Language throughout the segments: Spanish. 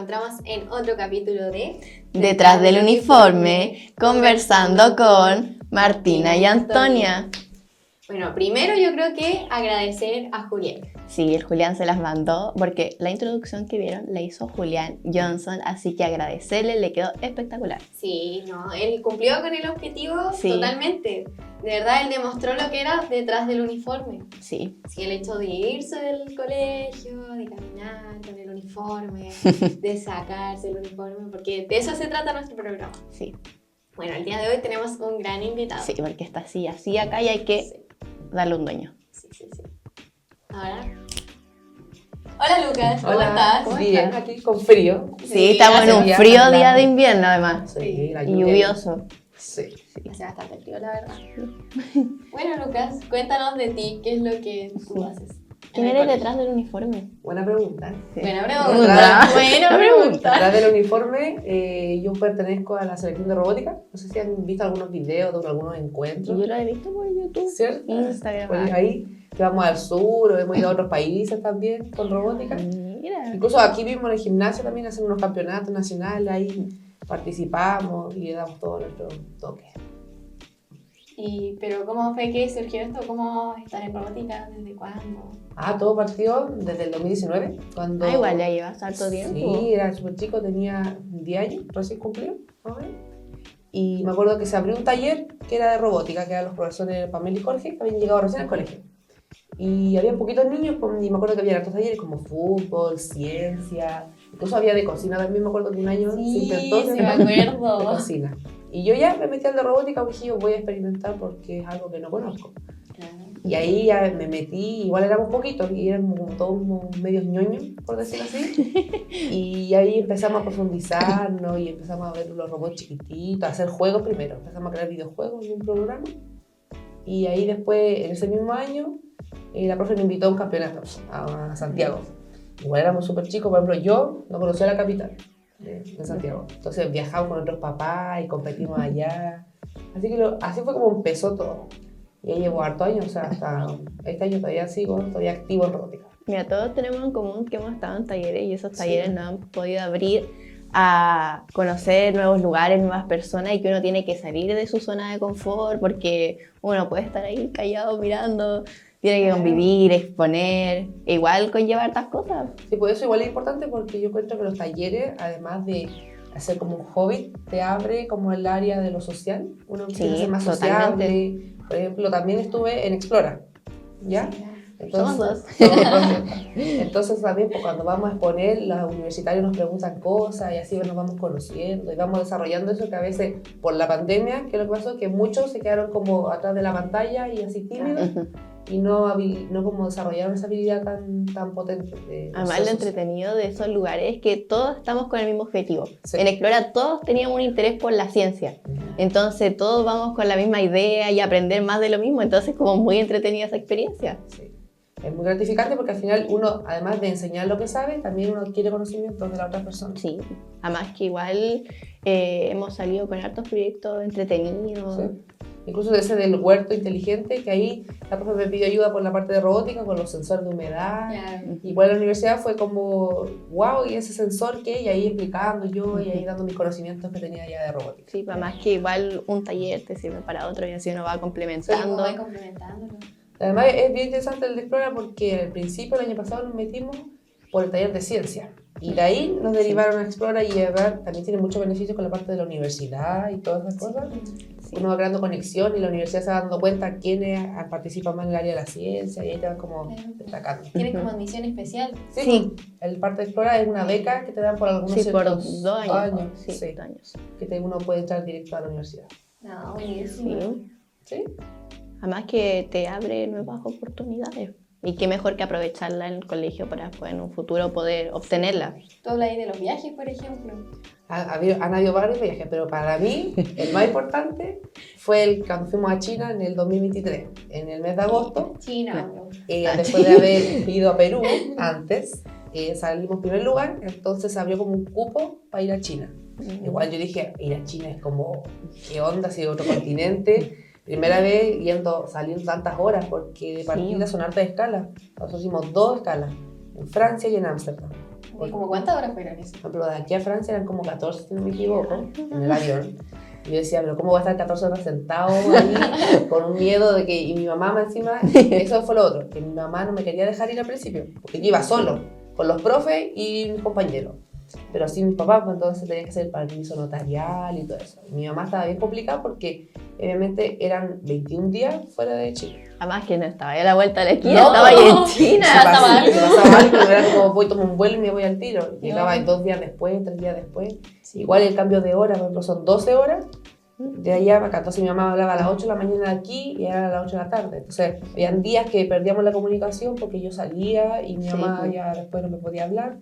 encontramos en otro capítulo de Detrás del uniforme, conversando con Martina y Antonia. Bueno, primero yo creo que agradecer a Julián. Sí, el Julián se las mandó porque la introducción que vieron la hizo Julián Johnson, así que agradecerle, le quedó espectacular. Sí, no, él cumplió con el objetivo Sí. totalmente. De verdad, él demostró lo que era detrás del uniforme. Sí. Sí, el hecho de irse del colegio, de caminar con el uniforme, de sacarse el uniforme, porque de eso se trata nuestro programa. Sí. Bueno, el día de hoy tenemos un gran invitado. Sí, porque está así acá y hay que darle un dueño. Sí. Ahora. Hola Lucas, ¿cómo Hola, estás? Bien, aquí con frío. Sí, estamos en un hace frío días, día de claro. invierno además. Sí, la Y lluvia. lluvioso. Sí. Hace bastante frío, la verdad. Bueno, Lucas, cuéntanos de ti, ¿qué es lo que tú haces? ¿Quién eres detrás del uniforme? Buena pregunta. Sí. Buena Pregunta. pregunta. Detrás del uniforme, yo pertenezco a la selección de robótica. No sé si han visto algunos videos de algunos encuentros. Yo lo he visto por YouTube, ¿Cierto? Instagram. Pues ahí que vamos al sur, o hemos ido a otros países también con robótica. Mira. Incluso aquí mismo en el gimnasio también hacen unos campeonatos nacionales, ahí participamos y le damos todo nuestro toque. Pero ¿cómo fue que surgió esto? ¿Cómo estás en robótica? ¿Desde cuándo? Todo partió desde el 2019, cuando... Igual ya llevas harto tiempo. Sí, era súper chico, tenía 10 años, recién cumplido, más o menos. Y me acuerdo que se abrió un taller que era de robótica, que eran los profesores Pamela y Jorge, que habían llegado recién al colegio. Y había poquitos niños, y me acuerdo que había otros talleres como fútbol, ciencia, incluso había de cocina también. Me acuerdo que un año se intentó sí, me de acuerdo. cocina. Y yo ya me metí al de robótica, porque dije, yo voy a experimentar porque es algo que no conozco. Claro. Y ahí ya me metí, igual éramos poquitos, y éramos como todos medios ñoños, por decirlo así. Y ahí empezamos a profundizarnos y empezamos a ver los robots chiquititos, a hacer juegos primero. Empezamos a crear videojuegos en un programa. Y ahí después, en ese mismo año, la profe me invitó a un campeonato a Santiago. Igual éramos súper chicos, por ejemplo, yo no conocía la capital de Santiago. Entonces viajamos con nuestros papás y competimos allá. Así que así fue como empezó todo. Y ahí llevo harto años, o sea, hasta este año todavía sigo, todavía activo en robótica. Mira, todos tenemos en común que hemos estado en talleres y esos talleres nos han podido abrir a conocer nuevos lugares, nuevas personas, y que uno tiene que salir de su zona de confort porque uno puede estar ahí callado mirando, tiene que convivir, exponer, igual conlleva hartas cosas. Sí, pues eso igual es importante porque yo encuentro que los talleres, además de hacer como un hobby, te abre como el área de lo social, uno quiere ser más sociable. Por ejemplo, también estuve en Explora, ¿ya? Sí, Somos Entonces también pues, cuando vamos a exponer, los universitarios nos preguntan cosas y así nos vamos conociendo y vamos desarrollando eso, que a veces por la pandemia, que lo que pasó, que muchos se quedaron como atrás de la pantalla y así tímidos. Y no como desarrollaron esa habilidad tan potente. Además, lo entretenido de esos lugares es que todos estamos con el mismo objetivo. Sí. En Explora todos teníamos un interés por la ciencia. Entonces todos vamos con la misma idea y aprender más de lo mismo. Entonces como muy entretenida esa experiencia. Sí. Es muy gratificante porque al final uno, además de enseñar lo que sabe, también uno adquiere conocimientos de la otra persona. Sí, además que igual hemos salido con hartos proyectos entretenidos. Sí. Incluso ese del huerto inteligente, que ahí la profe me pidió ayuda por la parte de robótica, con los sensores de humedad. Claro. Igual en la universidad fue como, wow, ¿y ese sensor qué? Y ahí explicando yo y ahí dando mis conocimientos que tenía ya de robótica. Sí, además que igual un taller te sirve para otro y así uno va complementando. Voy complementándolo. Además es bien interesante el de Explora porque al principio, el año pasado, nos metimos por el taller de ciencia. Y de ahí nos derivaron a Explora y también tiene muchos beneficios con la parte de la universidad y todas esas cosas. Sí. Uno va creando conexión y la universidad se va dando cuenta quiénes participan más en el área de la ciencia y ahí te van como destacando. ¿Tienes como admisión especial? Sí. El parte de Explora es una beca que te dan por algunos Sí, por ciertos 2 años. Sí. 2 años. Que uno puede entrar directo a la universidad. No, buenísimo. Sí. ¿Sí? Además que te abre nuevas oportunidades. Y qué mejor que aprovecharla en el colegio para después en un futuro poder obtenerla. Tú hablas ahí de los viajes, por ejemplo. Han habido varios viajes, pero para mí el más importante fue cuando fuimos a China en el 2023, en el mes de agosto. China. Después de haber ido a Perú antes, salimos en primer lugar, entonces se abrió como un cupo para ir a China. Igual yo dije, ir a China es como, ¿qué onda? Si es otro continente. Primera vez saliendo tantas horas, porque de partida son hartas escalas. Nosotros hicimos 2 escalas, en Francia y en Ámsterdam. ¿Como cuántas horas fueron eso? Por ejemplo, de aquí a Francia eran como 14, si no me equivoco, en el avión. Y yo decía, pero ¿cómo voy a estar 14 horas sentado ahí con un miedo de que... Y mi mamá encima, eso fue lo otro, que mi mamá no me quería dejar ir al principio, porque yo iba solo, con los profes y mis compañeros. Pero así mis papás, pues entonces tenía que hacer el permiso notarial y todo eso. Y mi mamá estaba bien complicada porque obviamente eran 21 días fuera de Chile. Además que no estaba ahí a la vuelta de la esquina, No, estaba ahí en Si China. pasaba algo. pasaba algo, era como voy, tomo un vuelo y me voy al tiro. Llegaba No. 2 días después, 3 días después. Igual el cambio de hora, por ejemplo, son 12 horas. De allá para acá, entonces mi mamá hablaba a las 8 de la mañana aquí y era a las 8 de la tarde. Entonces, habían días que perdíamos la comunicación porque yo salía y mi Sí, mamá pues. ya después no me podía hablar.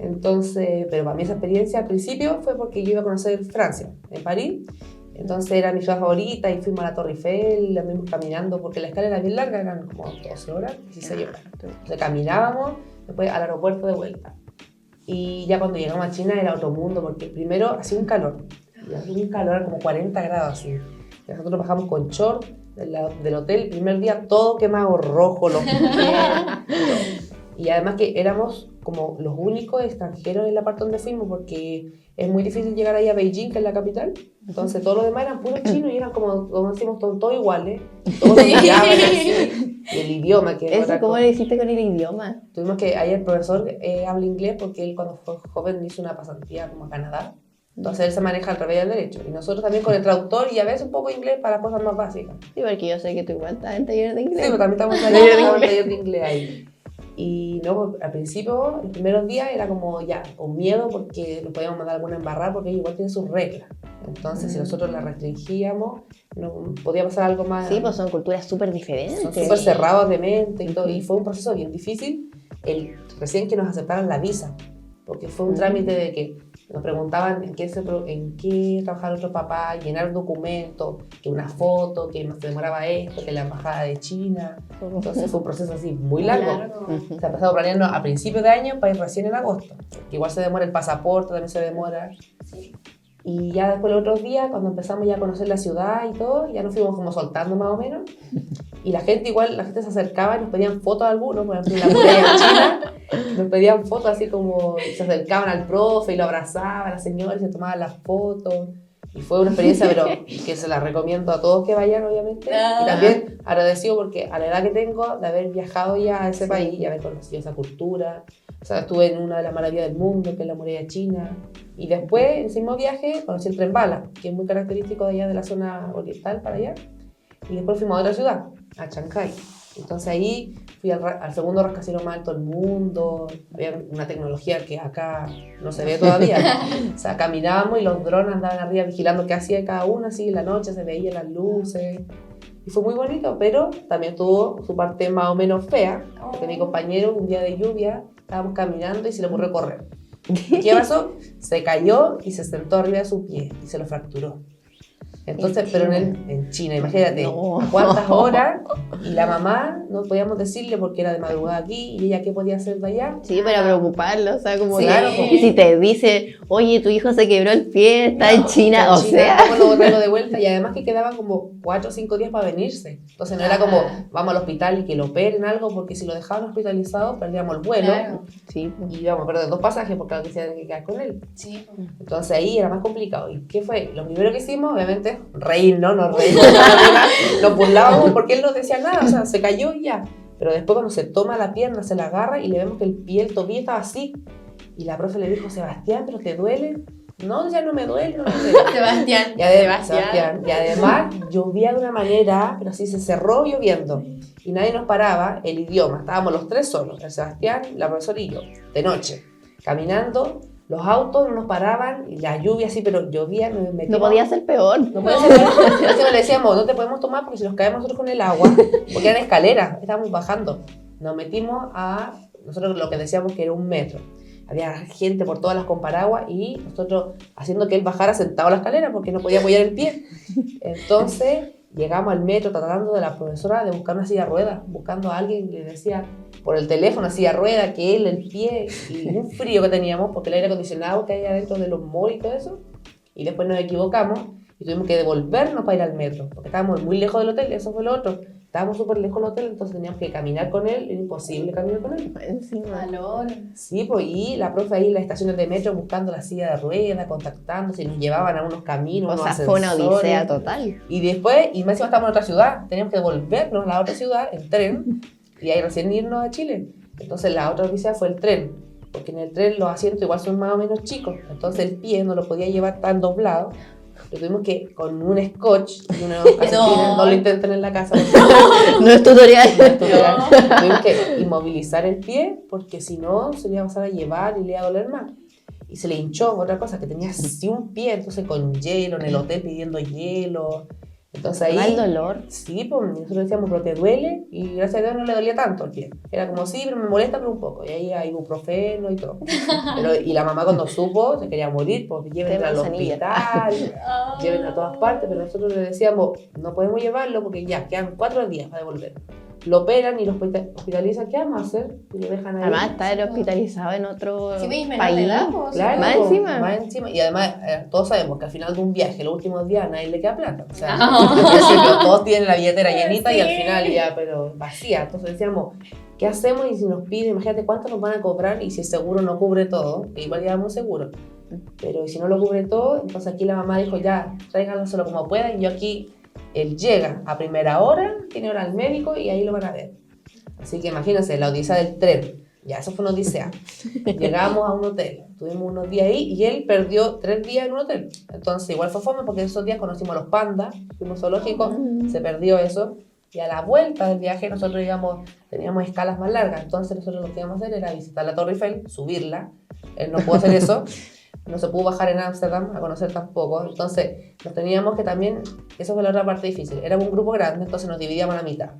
Entonces, pero para mí esa experiencia al principio fue porque yo iba a conocer Francia, en París. Entonces era mi ciudad favorita y fuimos a la Torre Eiffel, la fuimos caminando porque la escala era bien larga, eran como 12 horas, 16 horas. Entonces caminábamos, después al aeropuerto de vuelta. Y ya cuando llegamos a China era otro mundo porque primero hacía un calor, y hacía un calor como 40 grados así. Y nosotros bajamos con short del hotel, el primer día todo quemado rojo, los pies, todo. Y además que éramos como los únicos extranjeros en la parte donde fuimos porque es muy difícil llegar ahí a Beijing, que es la capital. Entonces todos los demás eran puros chinos y eran como decimos, todos iguales. Todos nos miraban así. Y el idioma, que es ¿Eso otra cómo cosa. lo hiciste con el idioma? Tuvimos que, ahí el profesor habla inglés porque él cuando fue joven hizo una pasantía como a Canadá. Entonces él se maneja al revés del derecho. Y nosotros también con el traductor y a veces un poco inglés para cosas más básicas. Sí, porque yo sé que tú igual estás en taller de Sí, inglés. pero también estamos en taller de inglés ahí. Y no, al principio, los primeros días era como ya, con miedo porque nos podíamos mandar alguna embarrada porque ellos igual tienen sus reglas. Entonces, si nosotros las restringíamos, no podía pasar algo más. Sí, pues son culturas súper diferentes. Son súper cerrados de mente y todo. Y fue un proceso bien difícil recién que nos aceptaran la visa. Porque fue un trámite de que nos preguntaban en qué trabajaba nuestro papá, llenar un documento, que una foto, que nos demoraba esto, que la embajada de China. Entonces fue un proceso así muy largo. Se ha empezado planeando a principios de año para ir recién en agosto. Que igual se demora el pasaporte, también se demora. Sí. Y ya después los otros días, cuando empezamos ya a conocer la ciudad y todo, ya nos fuimos como soltando más o menos. Y la gente se acercaba y nos pedían fotos a algunos, por ejemplo, en la muralla china, nos pedían fotos así como, se acercaban al profe y lo abrazaban, las señoras y se tomaban las fotos. Y fue una experiencia, pero que se la recomiendo a todos que vayan, obviamente. Y también agradecido porque a la edad que tengo de haber viajado ya a ese país y haber conocido esa cultura. O sea, estuve en una de las maravillas del mundo, que es la muralla china. Y después, en ese mismo viaje, conocí el tren bala, que es muy característico de allá de la zona oriental para allá. Y después fuimos a otra ciudad, a Shanghái. Entonces ahí fui al segundo rascacielos más alto del mundo. Había una tecnología que acá no se ve todavía. O sea, caminábamos y los drones andaban arriba vigilando qué hacía cada uno, así en la noche se veían las luces. Y fue muy bonito, pero también tuvo su parte más o menos fea, porque mi compañero, un día de lluvia, estábamos caminando y se le ocurrió correr. ¿Qué pasó? Se cayó y se sentó arriba de su pie y se lo fracturó. Entonces, pero en China, imagínate, No. cuántas horas, y la mamá no podíamos decirle porque era de madrugada aquí, y ella qué podía hacer de allá. Sí, para preocuparlo, o sea, como Sí, que claro, y si te dice, oye, tu hijo se quebró el pie, está en China, En o China, sea. ¿cómo lo traigo de vuelta? Y además que quedaban como 4 o 5 días para venirse. Entonces no era como, vamos al hospital y que lo operen algo, porque si lo dejaban hospitalizado, perdíamos el vuelo. Claro. Sí, pues. Y íbamos a perder 2 pasajes porque lo que se que quedar con él. Sí. Entonces ahí era más complicado. ¿Y qué fue? Lo primero que hicimos, obviamente, reírnos, nos reímos, nos burlábamos porque él no decía nada, o sea, se cayó y ya. Pero después cuando se toma la pierna, se la agarra y le vemos que el tobillo estaba así. Y la profe le dijo, Sebastián, ¿pero te duele? No, ya no me duele, no me duele. Sebastián. Sebastián. Y además llovía de una manera, pero así se cerró lloviendo. Y nadie nos paraba el idioma. Estábamos los 3 solos, el Sebastián, la profesora y yo, de noche, caminando. Los autos no nos paraban, y la lluvia así, pero llovía, nos metíamos. No podía ser peor. No podía ser peor. Entonces le decíamos, no te podemos tomar porque si nos caemos nosotros con el agua, porque eran escaleras, estábamos bajando. Nos metimos a, nosotros lo que decíamos que era un metro. Había gente por todas las con paraguas y nosotros haciendo que él bajara sentado a la escalera porque no podía apoyar el pie. Entonces llegamos al metro tratando de la profesora de buscar una silla de ruedas, buscando a alguien que le decía por el teléfono silla de ruedas, que él, el pie, y un frío que teníamos porque el aire acondicionado que hay adentro de los malls y todo eso. Y después nos equivocamos y tuvimos que devolvernos para ir al metro porque estábamos muy lejos del hotel, eso fue lo otro. estábamos súper lejos del hotel, entonces teníamos que caminar con él, era imposible caminar con él. Encima. Valor. Sí, pues, y la profe ahí en las estaciones de metro buscando la silla de ruedas, contactándose, y nos llevaban a unos caminos, O unos sea, fue una ascensores. odisea total. Y después, y más encima estábamos en otra ciudad, teníamos que volvernos a la otra ciudad en tren, y ahí recién irnos a Chile. Entonces la otra odisea fue el tren, porque en el tren los asientos igual son más o menos chicos, entonces el pie no lo podía llevar tan doblado. Lo tuvimos que, con un scotch y unos calcetines, no lo intenten en la casa. No es tutorial. Tuvimos que inmovilizar el pie, porque si no, se le iba a pasar a llevar y le iba a doler más. Y se le hinchó, otra cosa, que tenía así un pie, entonces con hielo, en el hotel pidiendo hielo. Entonces ahí... Mal dolor. Sí, pues nosotros decíamos, pero te duele, y gracias a Dios no le dolía tanto el pie. Era como, sí, pero me molesta, pero un poco. Y ahí hay ibuprofeno y todo. Y la mamá cuando supo, se quería morir, pues llévenla al hospital, llévenla a todas partes, pero nosotros le decíamos, no podemos llevarlo porque ya, quedan 4 días para devolver. Lo operan y lo hospitalizan, ¿qué vamos a hacer? Y lo dejan ahí. Además, estar hospitalizado en otro Sí, menor de país. edad, pues, Claro, Más encima. Más encima. Y además, todos sabemos que al final de un viaje, los últimos días, a nadie le queda plata. O sea, todos tienen la billetera llenita y al final ya, pero vacía. Entonces decíamos, ¿qué hacemos? Y si nos piden, imagínate cuánto nos van a cobrar y si el seguro no cubre todo, que igual llevamos seguro. Pero si no lo cubre todo, entonces aquí la mamá dijo, ya, tráiganlo como puedan. Y yo aquí, él llega a primera hora, tiene hora al médico y ahí lo van a ver. Así que imagínense, la odisea del tren. Ya, eso fue una odisea. Llegamos a un hotel, tuvimos unos días ahí y él perdió 3 días en un hotel. Entonces igual fue fome porque esos días conocimos a los pandas, fuimos zoológicos, se perdió eso. Y a la vuelta del viaje nosotros teníamos escalas más largas. Entonces nosotros lo que íbamos a hacer era visitar la Torre Eiffel, subirla. Él no pudo hacer eso. No se pudo bajar en Ámsterdam a conocer tampoco. Entonces nos teníamos que también, eso fue la otra parte difícil. Éramos un grupo grande, entonces nos dividíamos a la mitad.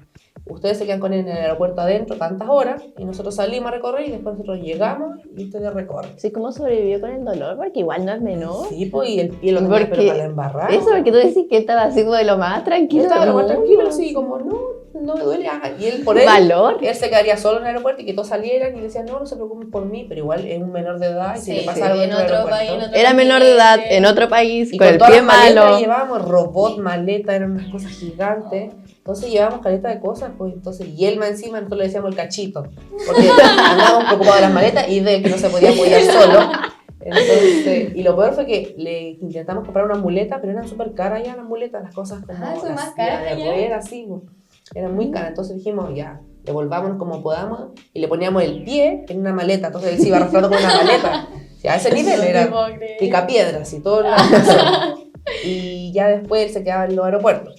Ustedes se quedan con él en el aeropuerto adentro tantas horas y nosotros salimos a recorrer y después nosotros llegamos y ustedes recorren. Sí, ¿cómo sobrevivió con el dolor? Porque igual no es menor. Sí, pues, y el pie lo tenía Porque pero para la embarrada. Eso, porque tú decís que él estaba así como de lo más Yo tranquilo. estaba lo más No, tranquilo, así como, no me duele. Y él, por él, Valor. él se quedaría solo en el aeropuerto y que todos salieran y decían, no se preocupen por mí, pero igual es un menor de edad y si le pasa algo en dentro del otro país, aeropuerto. en otro Era menor de edad, continente. en otro país, Y con el todas pie las maletas malo. llevábamos robot, maleta, eran unas cosas gigantes. Entonces llevábamos caleta de cosas, pues entonces, y él más encima, nosotros le decíamos el cachito, porque andábamos preocupados de las maletas y de que no se podía apoyar solo. Entonces, y lo peor fue que le intentamos comprar una muleta, pero eran súper caras ya las muletas, las cosas como Ah, son las más caras sillas de allá. ruedas, así, pues, eran muy caras. Entonces dijimos, ya, devolvámonos como podamos y le poníamos el pie en una maleta, entonces él se iba arrastrando con una maleta. O sea, a ese nivel era picapiedras y todo. Y ya después él se quedaba en los aeropuertos.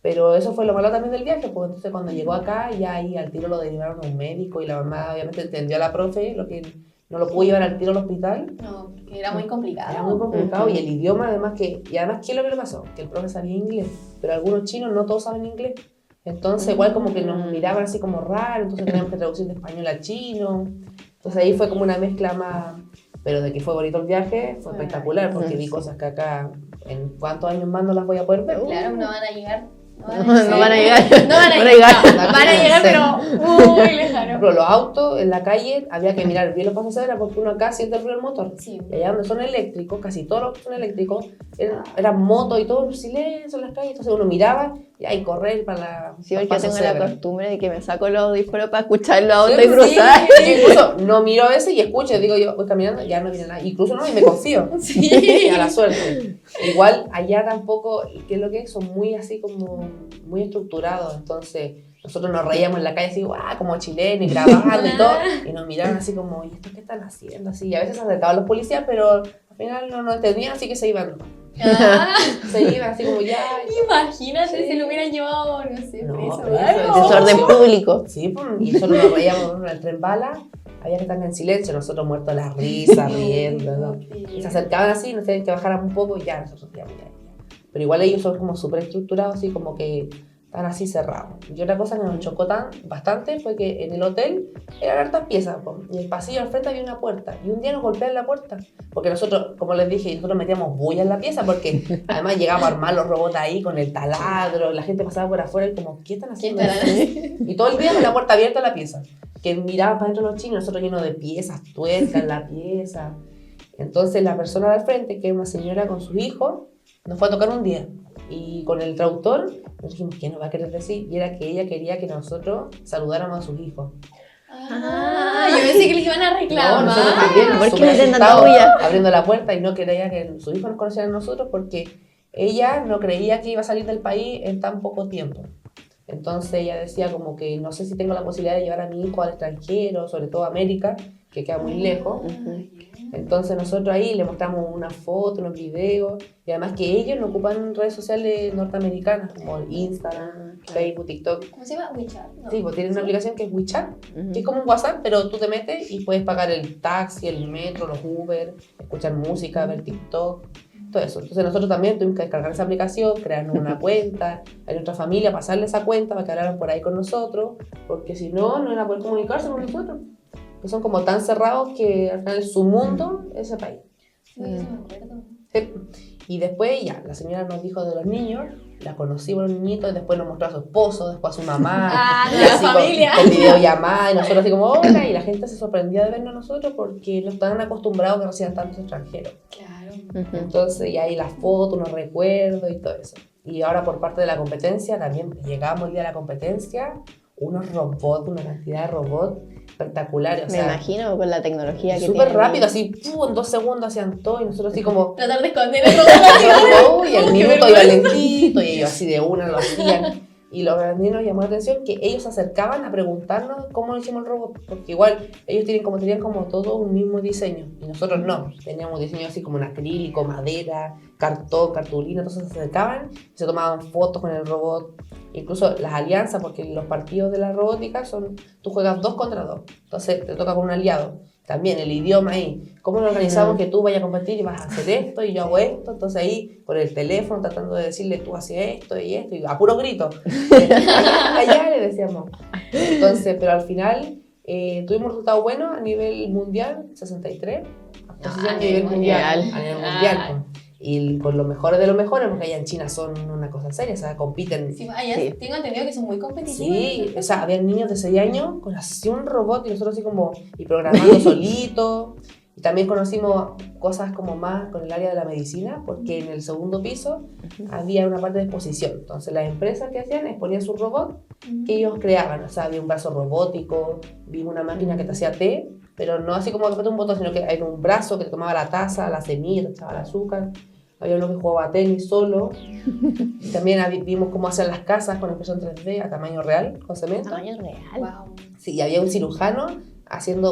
Pero eso fue lo malo también del viaje, pues entonces cuando llegó acá, ya ahí al tiro lo derivaron a un médico y la mamá obviamente entendió a la profe, lo que no lo pudo llevar al tiro al hospital. No, porque era muy complicado. Era muy complicado y el idioma además ¿qué es lo que le pasó? Que el profe sabía inglés, pero algunos chinos no todos saben inglés. Entonces igual como que nos miraban así como raro, entonces teníamos que traducir de español a chino. Entonces ahí fue como una mezcla más, pero de que fue bonito el viaje, fue espectacular porque vi cosas que acá en cuántos años más no las voy a poder ver. Claro, no van a llegar. No van a llegar. No van a Van a llegar. llegar. No, van a llegar, pero muy lejano. Pero los autos en la calle había que mirar bien los pasajeros porque uno acá siente el ruido del motor. Sí. Y allá donde son eléctricos, casi todos los autos son eléctricos, eran motos y todo en silencio en las calles. Entonces uno miraba y ahí correr para la. Sí, los porque yo pasos tengo la cebra. costumbre de que me saco los audífonos para escuchar los autos Sí, y cruzar. Yo incluso no miro a veces y escucho, digo yo voy caminando, ya no viene nada. Incluso no, y me confío. Sí. A la suerte. Igual allá tampoco, ¿qué es lo que es? Son muy así como, muy estructurados. Entonces nosotros nos reíamos en la calle así, como chilenos y grabando y todo. Y nos miraban así como, ¿y esto qué están haciendo? Así, y a veces se acercaban los policías, pero al final no entendían, así que se iban. Ah, Se iban así como ya. imagínate Sí. si lo hubieran llevado, no sé, No, preso. pero Ay, eso no. es Desorden público. Sí, pues, y nosotros nos reíamos en el tren bala, había que estar en silencio, nosotros muertos de la risa, riendo, ¿no? Y se acercaban así, nos tenían que bajar un poco y ya, nosotros ya. Pero igual ellos son como súper estructurados, así como que están así cerrados. Y otra cosa que nos chocó bastante fue que en el hotel eran hartas piezas, po, y en el pasillo al frente había una puerta, y un día nos golpearon la puerta, porque nosotros, como les dije, nosotros metíamos bulla en la pieza, porque además llegábamos a armar los robots ahí con el taladro, la gente pasaba por afuera y como, ¿qué están haciendo? Y todo el día con la puerta abierta a la pieza, que miraban para adentro los chinos, nosotros llenos de piezas, tuercas en la pieza. Entonces la persona de al frente, que es una señora con sus hijos, nos fue a tocar un día. Y con el traductor nos dijimos, ¿qué nos va a querer decir? Y era que ella quería que nosotros saludáramos a sus hijos. Yo pensé que les iban a reclamar. No, nosotros también, ¿Por qué súper no te andan asustados, bulla? abriendo la puerta y no quería que sus hijos nos conocieran a nosotros porque ella no creía que iba a salir del país en tan poco tiempo. Entonces ella decía como que no sé si tengo la posibilidad de llevar a mi hijo al extranjero, sobre todo a América, que queda muy lejos. Entonces nosotros ahí le mostramos una foto, unos videos, y además que ellos no ocupan redes sociales norteamericanas como Instagram, Facebook, TikTok. ¿Cómo se llama? WeChat. ¿No? Sí, pues tienen una aplicación que es WeChat, Ujú. que es como un WhatsApp, pero tú te metes y puedes pagar el taxi, el metro, los Uber, escuchar música, ver TikTok, todo eso. Entonces nosotros también tuvimos que descargar esa aplicación, crearnos una cuenta, a nuestra familia pasarle esa cuenta para que hablaran por ahí con nosotros, porque si no, no iban a poder comunicarse con nosotros. Que son como tan cerrados que al final su mundo es ese país. Sí, eso me acuerdo. Sí. Y después ya, la señora nos dijo de los niños, la conocimos los niñitos, y después nos mostró a su esposo, después a su mamá, de y la así familia. con videollamada, y nosotros así como, hola, y la gente se sorprendía de vernos a nosotros porque no estaban acostumbrados a que reciban tantos extranjeros. Claro. Ujú. Entonces, y ahí las fotos, unos recuerdos y todo eso. Y ahora por parte de la competencia, también llegamos el día de la competencia, unos robots, una cantidad de robots espectaculares. O Me sea, imagino con la tecnología que súper tienen. rápido, así, en 2 segundos hacían todo, y nosotros así como... Tratar de esconder el robot. Y al Qué minuto iba vergüenza. lentito y ellos así de una lo hacían. Y lo que a mí nos llamó la atención que ellos se acercaban a preguntarnos cómo hicimos el robot, porque igual ellos tenían como todo un mismo diseño y nosotros no, teníamos un diseño así como en acrílico, madera, cartón, cartulina, entonces se acercaban y se tomaban fotos con el robot, incluso las alianzas, porque los partidos de la robótica son, tú juegas 2 contra 2, entonces te toca con un aliado. También el idioma ahí, cómo lo organizamos que tú vayas a competir y vas a hacer esto y yo hago esto, entonces ahí por el teléfono tratando de decirle tú haces esto y a puro grito, allá le decíamos. Entonces, pero al final tuvimos resultados buenos a nivel mundial, 63, posición a nivel mundial, a nivel mundial. Y con los mejores de los mejores, porque allá en China son una cosa seria, o sea, compiten. Sí, allá Sí. tengo entendido que son muy competitivos. Sí, o sea, había niños de 6 años con así un robot y nosotros así como, y programando solito. Y también conocimos cosas como más con el área de la medicina, porque en el segundo piso había una parte de exposición. Entonces las empresas que hacían es ponían su robot que ellos creaban. O sea, había un brazo robótico, vi una máquina que te hacía té, pero no así como que apretas un botón, sino que hay un brazo que te tomaba la taza, la semilla, te echaba el azúcar. Había uno que jugaba tenis solo. Y también vimos cómo hacían las casas con impresión 3D a tamaño real, con cemento. Tamaño real. Wow. Sí, y había un cirujano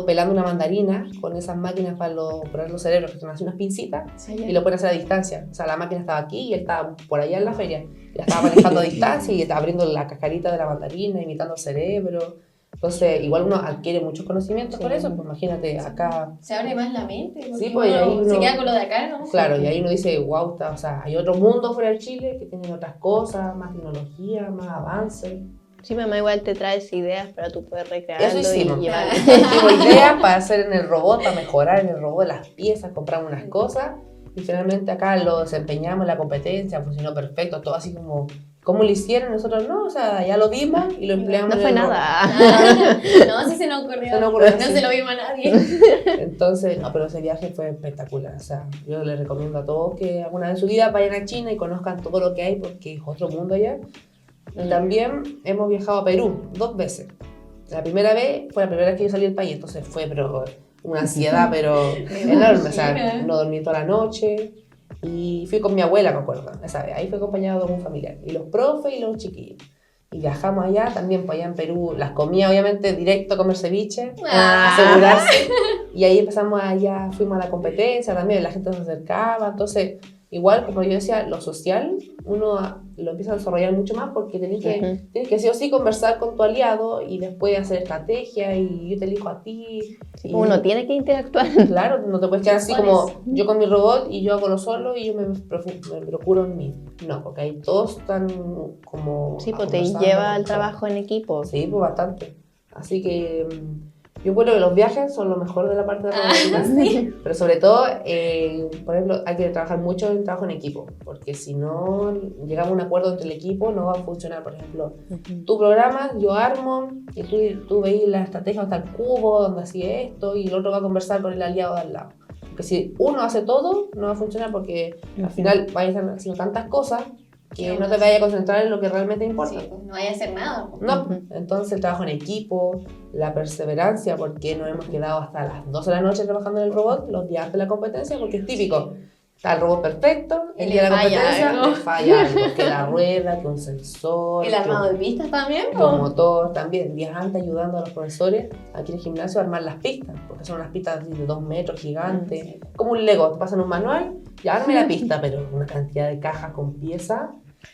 pelando una mandarina con esas máquinas para operar los cerebros, que son así unas pincitas, y lo pueden hacer a distancia. O sea, la máquina estaba aquí y él estaba por allá en la feria. La estaba manejando a distancia y estaba abriendo la cascarita de la mandarina, imitando el cerebro. Entonces, igual uno adquiere muchos conocimientos con eso, pues imagínate, acá... Se abre más la mente. Porque Sí, pues, uno ahí uno- se queda con lo de acá, ¿no? Claro, y ahí uno dice, wow, o sea, hay otro mundo fuera de Chile que tienen otras cosas, más tecnología, más avance. Sí, mamá igual te traes ideas para tú poder Eso recrearlo hicimos. y llevarlo. Hicimos ideas para hacer en el robot, para mejorar en el robot las piezas, compramos unas cosas y finalmente acá lo desempeñamos en la competencia, funcionó perfecto, todo así como, ¿cómo lo hicieron? Nosotros no, o sea, ya lo vimos y lo empleamos No en fue el robot. nada. No, sí se nos ocurrió. Se nos ocurrió, No sí. se lo vimos a nadie. Entonces, no, pero ese viaje fue espectacular, o sea, yo les recomiendo a todos que alguna vez en su vida vayan a China y conozcan todo lo que hay porque es otro mundo allá. Y también hemos viajado a Perú 2 veces. La primera vez fue la primera vez que yo salí del país, entonces fue pero una ansiedad pero enorme, o sea, no dormí toda la noche y fui con mi abuela, me acuerdo, esa vez, ahí fui acompañado de un familiar, y los profes y los chiquillos. Y viajamos allá, también pues allá en Perú, las comía obviamente directo a comer ceviche, asegurarse. Y ahí empezamos allá, fuimos a la competencia también, la gente nos acercaba, entonces igual como yo decía, lo social uno lo empieza a desarrollar mucho más porque tienes que sí o sí conversar con tu aliado y después hacer estrategia y yo te elijo a ti. Sí, y, uno tiene que interactuar. Claro, no te puedes quedar así como yo con mi robot y yo hago lo solo y yo me procuro en mí. No, porque ahí todos están como... Sí, pues te conversando, lleva al trabajo en equipo. Sí, pues bastante. Así que yo creo que los viajes son lo mejor de la parte de la robótica, Sí. pero sobre todo, por ejemplo, hay que trabajar mucho en trabajo en equipo, porque si no llegamos a un acuerdo entre el equipo no va a funcionar. Por ejemplo, tú programas, yo armo, y tú veis la estrategia donde está el cubo, donde hacía esto, y el otro va a conversar con el aliado de al lado. Porque si uno hace todo, no va a funcionar porque al final vayas a estar haciendo tantas cosas que no te vayas a concentrar en lo que realmente importa. Sí, pues no vaya a hacer nada. Pues. No, entonces el trabajo en equipo, la perseverancia, porque nos hemos quedado hasta las 12 de la noche trabajando en el robot los días antes de la competencia, porque es típico. Está el robot perfecto, el día de la competencia le falla algo, que la rueda, que un sensor, El armado de pistas también, que un motor, también días antes ayudando a los profesores aquí en el gimnasio a armar las pistas, porque son unas pistas de 2 metros gigantes, Sí. como un Lego, te pasan un manual, ya arme la pista, pero una cantidad de cajas con piezas,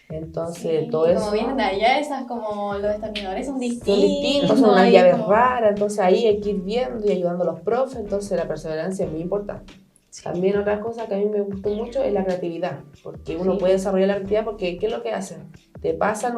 entonces Sí, todo y eso... como vienen de allá, esas como los destornilladores son distintos. Son distintos, son unas y llaves como- raras, entonces ahí hay que ir viendo y ayudando a los profes, entonces la perseverancia es muy importante. También otra cosa que a mí me gustó mucho es la creatividad, porque uno puede desarrollar la creatividad porque ¿qué es lo que hacen? Te pasan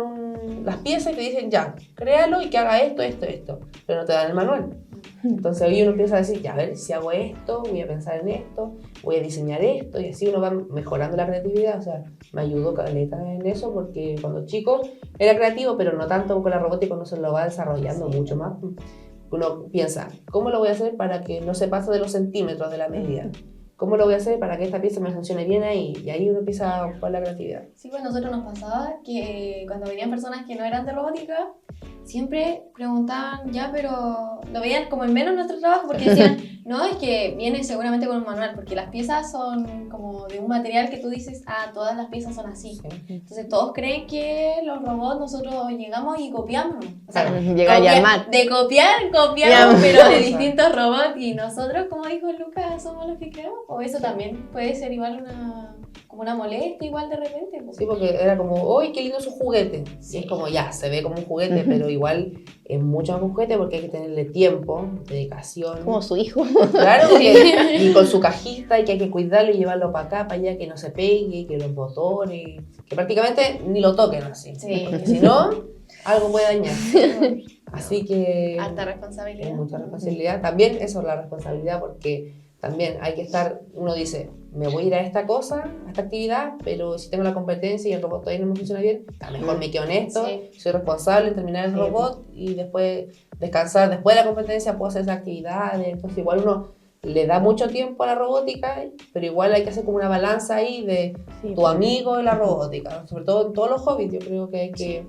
las piezas y te dicen ya, créalo y que haga esto, esto, esto, pero no te dan el manual. Entonces ahí uno empieza a decir, ya, a ver, si hago esto, voy a pensar en esto, voy a diseñar esto, y así uno va mejorando la creatividad. O sea, me ayudó caleta en eso porque cuando chico era creativo, pero no tanto con la robótica, uno se lo va desarrollando mucho más. Uno piensa, ¿cómo lo voy a hacer para que no se pase de los centímetros de la medida? ¿Cómo lo voy a hacer para que esta pieza me funcione bien ahí? Y ahí uno empieza a ocupar la creatividad. Sí, pues a nosotros nos pasaba que cuando venían personas que no eran de robótica, siempre preguntaban ya, pero lo veían como en menos nuestro trabajo porque decían, no, es que viene seguramente con un manual, porque las piezas son como de un material que tú dices, ah, todas las piezas son así. Sí. Entonces todos creen que los robots nosotros llegamos y copiamos. O sea, Claro. Llegar y armar. de copiamos, Ya. pero de distintos robots. Y nosotros, como dijo Lucas, somos los que creamos. O eso también puede ser igual como una molestia, igual de repente. Pues. Sí, porque era como, ¡ay, qué lindo su juguete! Y es como, ya, se ve como un juguete, pero igual es mucho más un juguete porque hay que tenerle tiempo, dedicación. Como su hijo. Claro, porque, y con su cajita y que hay que cuidarlo y llevarlo para acá, para allá, que no se pegue, que los botones, que prácticamente ni lo toquen así. Sí. Porque si no, algo puede dañar. Así que Alta es responsabilidad. mucha responsabilidad. También eso es la responsabilidad porque también hay que estar, uno dice, me voy a ir a esta cosa, a esta actividad, pero si tengo la competencia y el robot todavía no me funciona bien, a lo mejor me quedo honesto, Sí. soy responsable en terminar el robot y después descansar, después de la competencia puedo hacer esas actividades, entonces igual uno le da mucho tiempo a la robótica, pero igual hay que hacer como una balanza ahí de tu amigo y la robótica, sobre todo en todos los hobbies, yo creo que hay que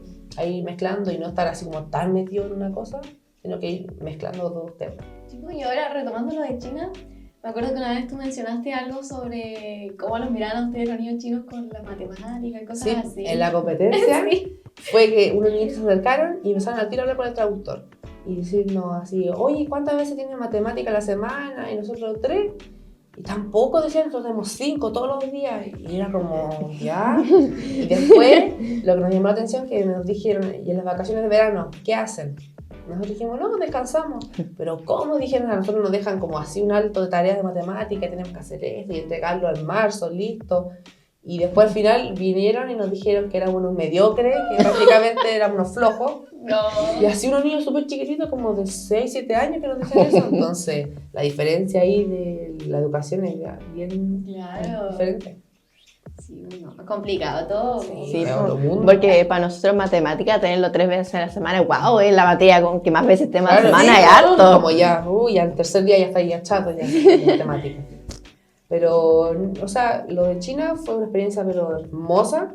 ir mezclando y no estar así como tan metido en una cosa, sino que ir mezclando los dos temas. Chicos, y ahora retomando lo de China, me acuerdo que una vez tú mencionaste algo sobre cómo los miraban a ustedes los niños chinos con las matemáticas y cosas Sí, así. en la competencia Sí. fue que unos niños se acercaron y empezaron al tiro a hablar con el traductor y decirnos así, oye, ¿cuántas veces tienen matemática a la semana? Y nosotros 3. Y tampoco decían, nosotros tenemos 5 todos los días. Y era como, ya. Y después, lo que nos llamó la atención es que nos dijeron, y en las vacaciones de verano, ¿qué hacen? Nosotros dijimos, no, descansamos. Pero ¿cómo? Dijeron, a nosotros nos dejan como así un alto de tareas de matemática, y tenemos que hacer esto y entregarlo en marzo, listo. Y después al final vinieron y nos dijeron que éramos unos mediocres, que prácticamente éramos unos flojos. No. Y así unos niños súper chiquititos, como de 6, 7 años, que nos decían eso. Entonces, la diferencia ahí de la educación es ya bien Claro. diferente. Sí, no, es complicado todo. Sí, es otro mundo. porque para nosotros matemática, tenerlo 3 veces a la semana, wow, es la materia con que más veces tema Claro, semana sí, es harto. Como ya, ya el tercer día ya está ya chato, ya en temática. Pero, o sea, lo de China fue una experiencia pero hermosa.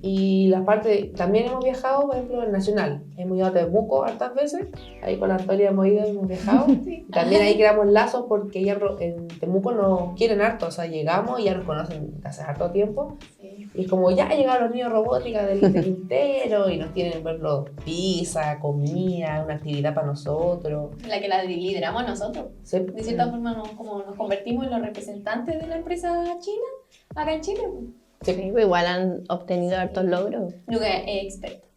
Y la parte, también hemos viajado, por ejemplo, en Nacional. Hemos ido a Temuco hartas veces. Ahí con la Antonia hemos ido y hemos viajado. Sí. Y también ahí creamos lazos porque ya en Temuco nos quieren harto. O sea, llegamos y ya nos conocen hace harto tiempo. Sí. Y es como ya llegaron los niños robótica del Quintero y nos tienen, por ejemplo, pizza, comida, una actividad para nosotros. La que la lideramos nosotros. Sí. De cierta forma como nos convertimos en los representantes de la empresa china acá en Chile. Sí. Sí, pues igual han obtenido hartos logros. Lucas es experto.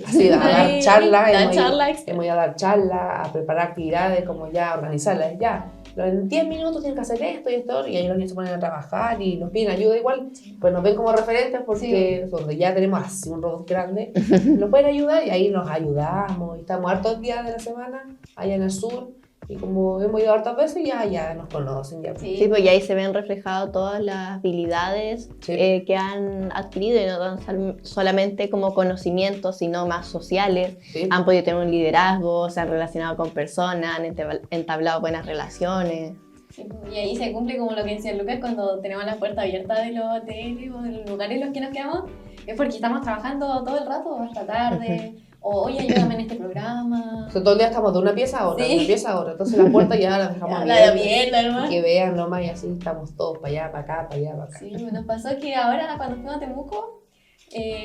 Así, a dar Ay, charlas, da hemos, charla ido, hemos ido a dar charlas, a preparar actividades, como ya a organizarlas, ya. En 10 minutos tienen que hacer esto y esto, y ahí los niños se ponen a trabajar y nos piden ayuda igual, pues nos ven como referentes porque donde ya tenemos así un robot grande, nos pueden ayudar y ahí nos ayudamos, y estamos hartos días de la semana allá en el sur, y como hemos ido hartas veces ya nos conocen. Ya. Sí. Sí, pues y ahí se ven reflejadas todas las habilidades Sí. que han adquirido y no tan solamente como conocimientos, sino más sociales. Sí. Han podido tener un liderazgo, se han relacionado con personas, han entablado buenas relaciones. Sí, y ahí se cumple como lo que decía Lucas cuando tenemos la puerta abierta de los hoteles o de los lugares en los que nos quedamos, es porque estamos trabajando todo el rato hasta tarde, o oye, ayúdame en este programa. O sea, todo el día estamos de una pieza a otra, Sí. de una pieza a otra. Entonces la puerta ya la dejamos La de abierta. abierta, hermano. Y que vean nomás y así estamos todos para allá, para acá, para allá, para acá. Sí, nos pasó que ahora cuando fuimos a Temuco,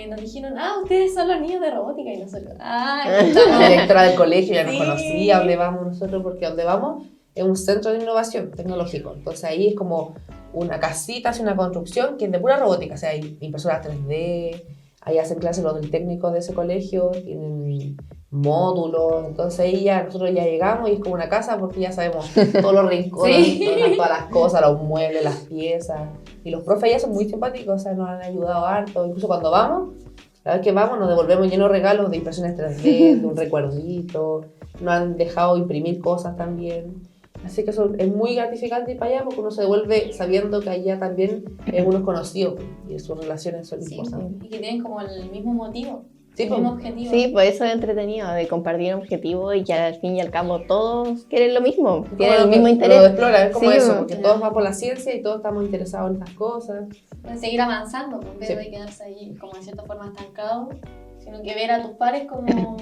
nos dijeron, ustedes son los niños de robótica, y nosotros, La estamos... directora del colegio ya nos Sí. conocía, dónde vamos nosotros, porque donde vamos es un centro de innovación tecnológico. Entonces ahí es como una casita, así una construcción que es de pura robótica. O sea, hay impresoras 3D, ahí hacen clases los del técnico de ese colegio, tienen módulos. Entonces ahí ya nosotros ya llegamos y es como una casa porque ya sabemos todos los rincones, Sí. todas las cosas, los muebles, las piezas. Y los profes ya son muy simpáticos, o sea, nos han ayudado harto. Incluso cuando vamos, la vez que vamos, nos devolvemos llenos de regalos de impresiones 3D, de un recuerdito. Nos han dejado imprimir cosas también. Así que eso es muy gratificante ir para allá porque uno se devuelve sabiendo que allá también uno es conocido y sus relaciones son Sí, importantes. y que tienen como el mismo motivo, Sí, el pues. mismo objetivo. Sí, pues eso es entretenido, de compartir un objetivo y que al fin y al cabo todos quieren lo mismo, tienen el mismo Lo interés. explora, es como Sí, eso, pues. porque todos van por la ciencia y todos estamos interesados en estas cosas. Pueden seguir avanzando, en vez Sí. de quedarse ahí como de cierta forma estancados, sino que ver a tus pares como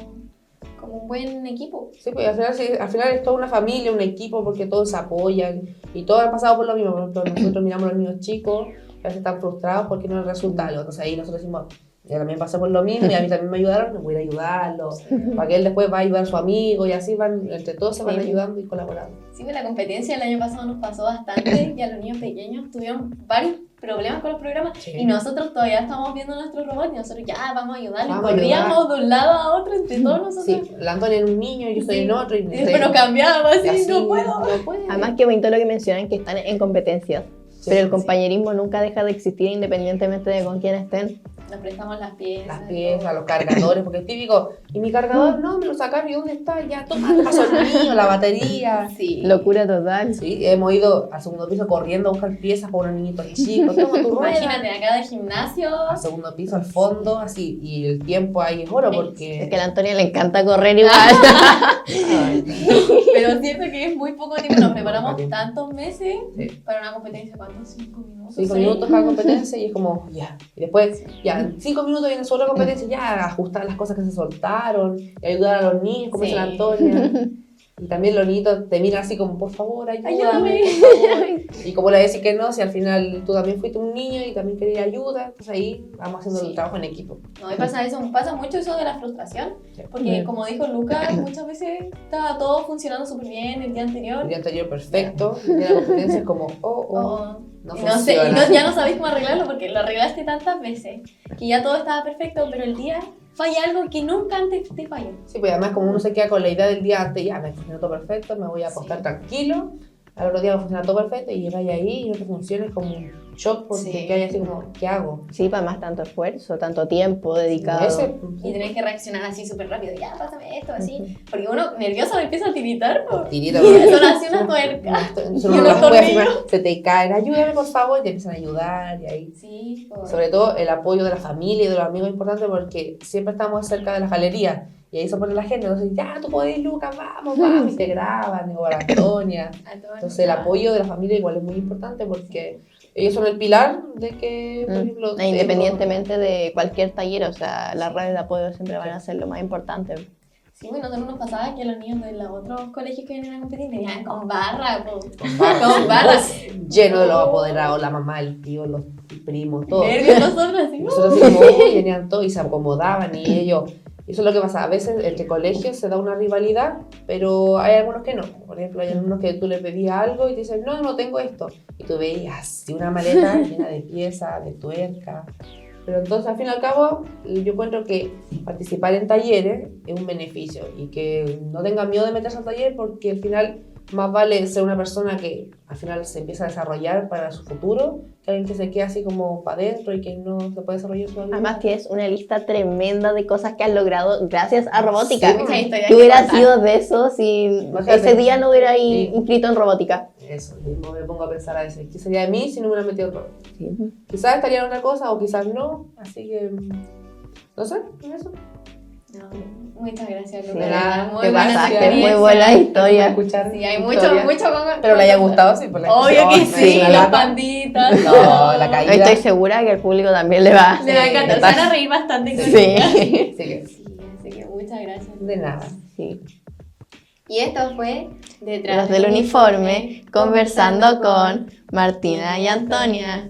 un buen equipo. Sí, pues al final es toda una familia, un equipo, porque todos se apoyan y todos han pasado por lo mismo. Por ejemplo, nosotros miramos a los niños chicos, que a veces están frustrados porque no les resulta algo. Entonces ahí nosotros decimos, yo también pasé por lo mismo y a mí también me ayudaron, me voy a ayudarlo, para que él después va a ayudar a su amigo y así van, entre todos se van Sí. ayudando y colaborando. Sí, pues la competencia el año pasado nos pasó bastante y a los niños pequeños tuvieron varios problemas con los programas Sí. y nosotros todavía estamos viendo nuestro robot y nosotros ya vamos a ayudarle, Vamos a corríamos de un lado a otro entre todos nosotros. Sí, la Antonia era un niño y yo soy Sí. en otro. Y Y después nos cambiábamos y así, así, no puedo. no puede. Además que bonito lo que mencionan, que están en competencias, Sí, pero el sí. compañerismo nunca deja de existir independientemente de con quién estén. Nos prestamos las piezas. Las piezas, los cargadores, porque es típico. Y mi cargador, no, me lo sacaron, ¿y dónde está? Ya, toma, te paso el mío, la batería. Sí. Locura total. Sí, hemos ido al segundo piso corriendo a buscar piezas para unos niñitos chicos. Toma tu rueda. Imagínate, acá de gimnasio. Al segundo piso, al fondo, así. Y el tiempo ahí es oro porque... Es que a la Antonia le encanta correr igual. Ay, Pero siento que es muy poco tiempo. Nos preparamos Poco tiempo. tantos meses Sí. para una competencia. ¿Cuántos? 5 minutos. 5 ¿6? minutos cada competencia y es como, ya. Y después, ya, en 5 minutos viene su otra competencia, ya, ajustar las cosas que se soltaron, y ayudar a los niños, como Sí. dice la Antonia. Y también los niños te miran así como, por favor, ayúdame, Ayúdame. por favor. Y como le decís que no, si al final tú también fuiste un niño y también querías ayuda, entonces ahí vamos haciendo Sí. el trabajo en equipo. No, y pasa mucho eso de la frustración. Sí. Porque Mm. como dijo Lucas, muchas veces estaba todo funcionando súper bien el día anterior. El día anterior perfecto, y la competencia es como, Oh, no y no sé, funciona. ya no sabéis cómo arreglarlo porque lo arreglaste tantas veces que ya todo estaba perfecto, pero el día falla algo que nunca antes te falló. Sí, pues además como uno se queda con la idea del día antes, ya me funcionó todo perfecto, me voy a acostar Sí. tranquilo, al otro día va a funcionar todo perfecto y llegáis ahí y no te funciona, es como un shock porque Sí. hay así como, ¿qué hago? Sí, para más tanto esfuerzo, tanto tiempo dedicado. Y tenés que reaccionar así súper rápido, ya, pásame esto, así. Porque uno nervioso empieza a tiritar, po. Tirita, Y eso lo hace una tuerca. Entonces Y uno no unos las puede afirmar, tornillos. se te caen, ayúdame por favor, y te empiezan a ayudar y ahí. Sí, po. Sobre todo el apoyo de la familia y de los amigos es importante porque siempre estamos cerca de las galerías y ahí se pone la gente, entonces ya, tú podés, Lucas, vamos, vamos, y te graban, o la Antonia. A todos. Entonces el apoyo de la familia igual es muy importante porque ellos son el pilar de que, por ejemplo... E independientemente de cualquier taller, o sea, las redes de apoyo siempre van a ser lo más importante. Sí, bueno, nosotros nos pasaba que los niños de los otros colegios que vienen a competir venían con barra, po. Con barras, Con barras. lleno de los apoderados, la mamá, el tío, los primos, todo. Nervios nosotros, así. Nosotros como, uy, venían todos y se acomodaban y ellos... Eso es lo que pasa, a veces entre colegios se da una rivalidad, pero hay algunos que no. Por ejemplo, hay algunos que tú le pedías algo y te dicen, no, no tengo esto. Y tú veías así una maleta llena de piezas, de tuerca. Pero entonces, al fin y al cabo, yo encuentro que participar en talleres es un beneficio y que no tengan miedo de meterse al taller porque al final más vale ser una persona que al final se empieza a desarrollar para su futuro que alguien que se queda así como para adentro y que no se puede desarrollar su vida. Además tienes una lista tremenda de cosas que has logrado gracias a robótica. Sí, mucha historia ¿Qué que hubiera contar. sido de eso si Imagínate. ese día no hubiera Sí. inscrito en robótica? Eso, mismo me pongo a pensar a veces, ¿qué sería de mí si no me hubiera metido todo? Quizás estaría en otra cosa o quizás no, así que, no sé, en eso. No, muchas gracias, Sí, Luca. de nada, Muy te buena pasaste, experiencia. muy buena historia. Escuchar Sí, hay historias. mucho Pero le haya gustado, sí, por la Obvio que no, sí, la los lata. panditas. No, todo. la caída. Estoy segura que al público también le va. Le va a encantar, se van a reír bastante con ella. Sí. Así que, Sí, así que muchas gracias. de nada. Sí. Y esto fue Detrás del uniforme, conversando con Martina y Antonia.